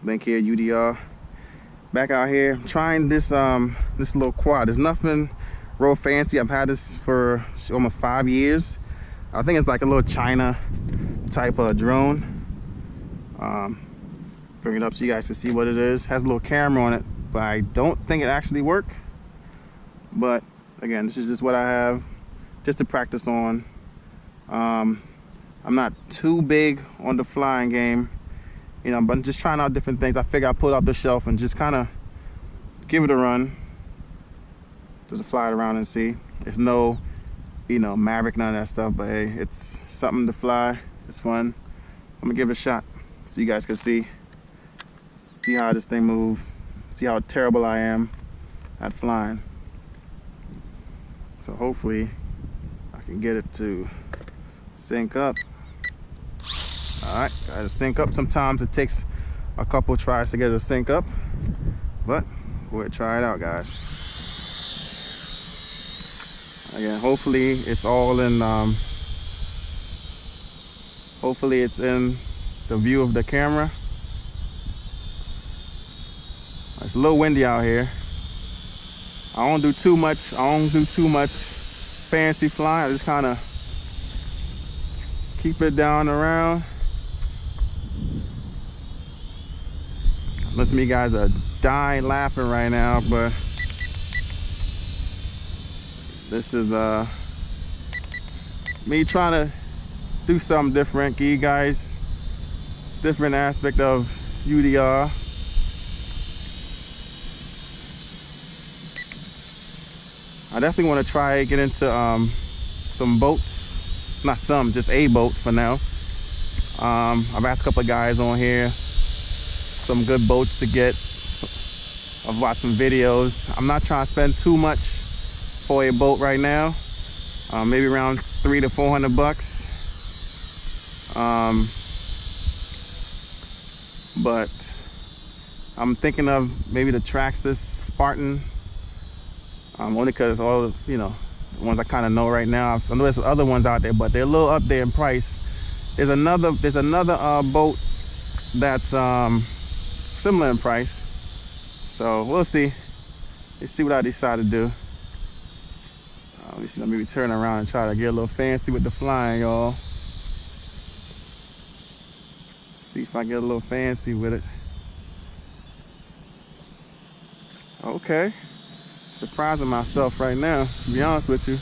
Link here, UDR. Back out here trying this this little quad. There's nothing real fancy. I've had this for almost 5 years. I think it's like a little China type of drone. Bring it up so you guys can see what it is. Has a little camera on it, but I don't think it actually works. But again, this is just what I have just to practice on. I'm not too big on the flying game, you know, but I'm just trying out different things. I figure I'll pull it off the shelf and just kind of give it a run. Just fly it around and see. It's no, you know, Maverick, none of that stuff, but hey, it's something to fly. It's fun. I'm gonna give it a shot so you guys can see how this thing moves, see how terrible I am at flying. So hopefully I can get it to sync up. Alright, gotta sync up. Sometimes it takes a couple tries to get it to sync up, but we'll try it out, guys. Again, hopefully it's all in hopefully it's in the view of the camera. It's a little windy out here. I don't do too much fancy flying. I just kind of keep it down around. Listen, you guys are dying laughing right now, but this is me trying to do something different, give you guys different aspect of UDR. I definitely want to try get into some boats. Not some, just a boat for now. I've asked a couple of guys on here some good boats to get. I've watched some videos. I'm not trying to spend too much for a boat right now. Maybe around $300 to $400. But I'm thinking of maybe the Traxxas Spartan. Only because all, you know, the ones I kind of know right now. I know there's other ones out there, but they're a little up there in price. There's another boat that's similar in price. So we'll see. Let's see what I decide to do. Let me turn around and try to get a little fancy with the flying, y'all. See if I get a little fancy with it. Okay. Surprising myself right now, to be honest with you.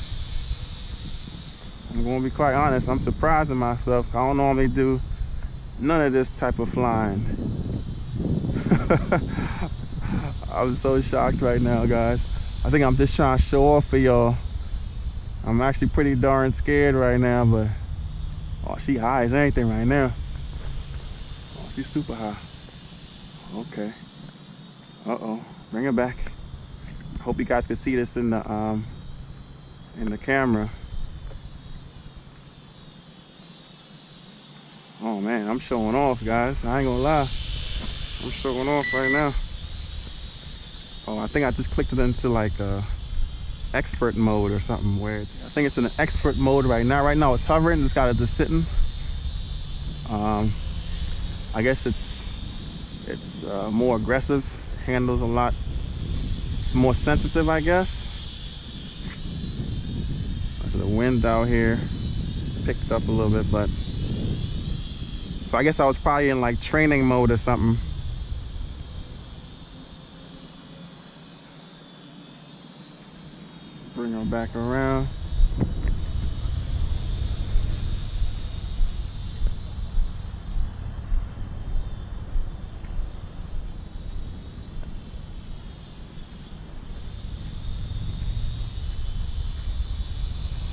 I'm gonna be quite honest, I'm surprising myself. I don't normally do none of this type of flying. I'm so shocked right now, guys. I think I'm just trying to show off for y'all. I'm actually pretty darn scared right now, but oh, she high as anything right now. Oh, she's super high. Okay. Uh-oh, bring it back. Hope you guys can see this in the camera. Oh man, I'm showing off, guys. I ain't gonna lie. I'm showing off right now. Oh, I think I just clicked it into like expert mode or something where it's, I think it's in an expert mode right now. Right now it's hovering, it's got it just sitting. I guess it's more aggressive, handles a lot. More sensitive, I guess. The wind out here picked up a little bit, but so I guess I was probably in like training mode or something. Bring her back around.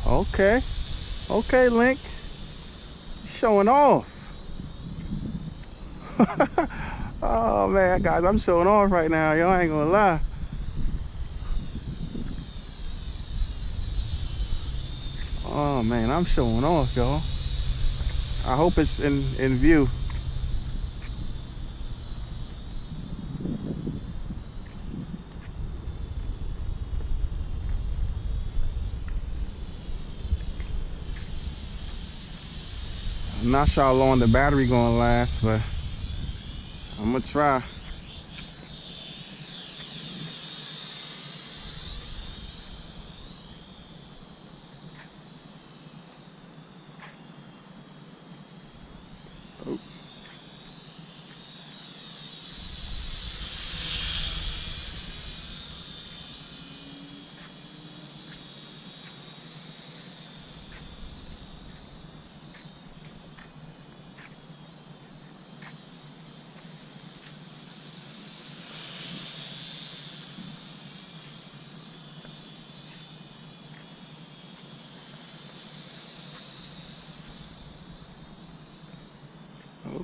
Okay, okay, Link, showing off. Oh man, guys, I'm showing off right now, y'all ain't gonna lie. Oh man, I'm showing off, y'all. I hope it's in view. I'm not sure how long the battery gonna last, but I'm gonna try. Oh.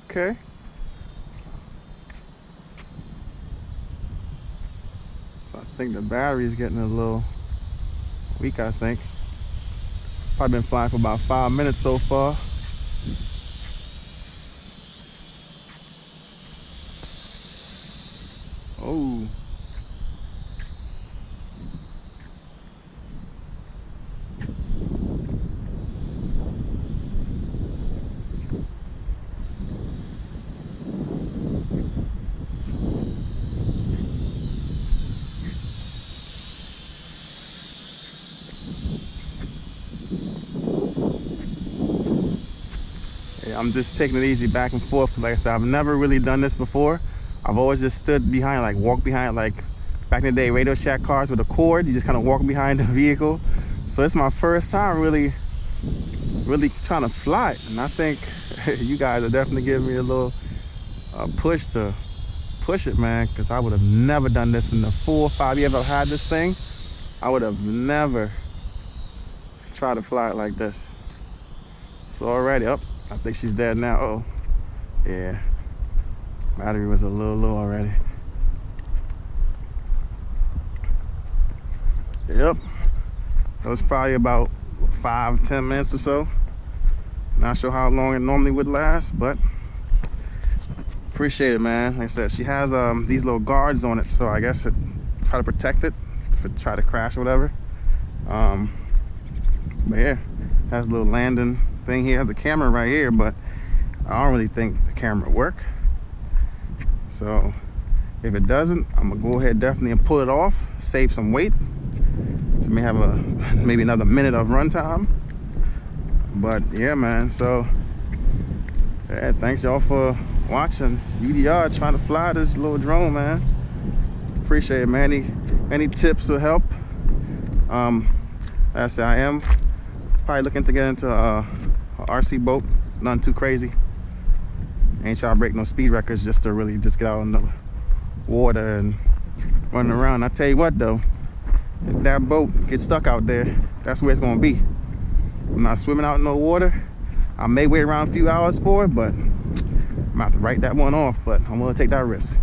Okay. So I think the battery's getting a little weak, I think. Probably been flying for about 5 minutes so far. Oh. I'm just taking it easy back and forth. Like I said, I've never really done this before. I've always just stood behind, like walked behind, like back in the day Radio Shack cars with a cord. You just kind of walk behind the vehicle. So it's my first time really trying to fly it. And I think you guys are definitely giving me a little push to push it, man, because I would have never done this in the 4 or 5 years I've had this thing. I would have never tried to fly it like this. So already up. I think she's dead now. Oh, yeah. Battery was a little low already. Yep. That was probably about 5-10 minutes or so. Not sure how long it normally would last, but appreciate it, man. Like I said, she has these little guards on it, so I guess it try to protect it if it try to crash or whatever. But yeah, has a little landing thing here. Has a camera right here, but I don't really think the camera work. So if it doesn't, I'm gonna go ahead definitely and pull it off, save some weight. So may have maybe another minute of runtime. But yeah, man, so yeah, thanks y'all for watching. UDR trying to fly this little drone, man. Appreciate it, man. Any tips will help. Like I said, I am probably looking to get into a RC boat, nothing too crazy. Ain't trying to break no speed records, just to really just get out in the water and running around. I tell you what though, if that boat gets stuck out there, that's where it's gonna be. I'm not swimming out in no water. I may wait around a few hours for it, but I'm gonna have to write that one off, but I'm willing to take that risk.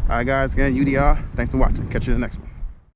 All right guys, again, UDR, thanks for watching. Catch you in the next one.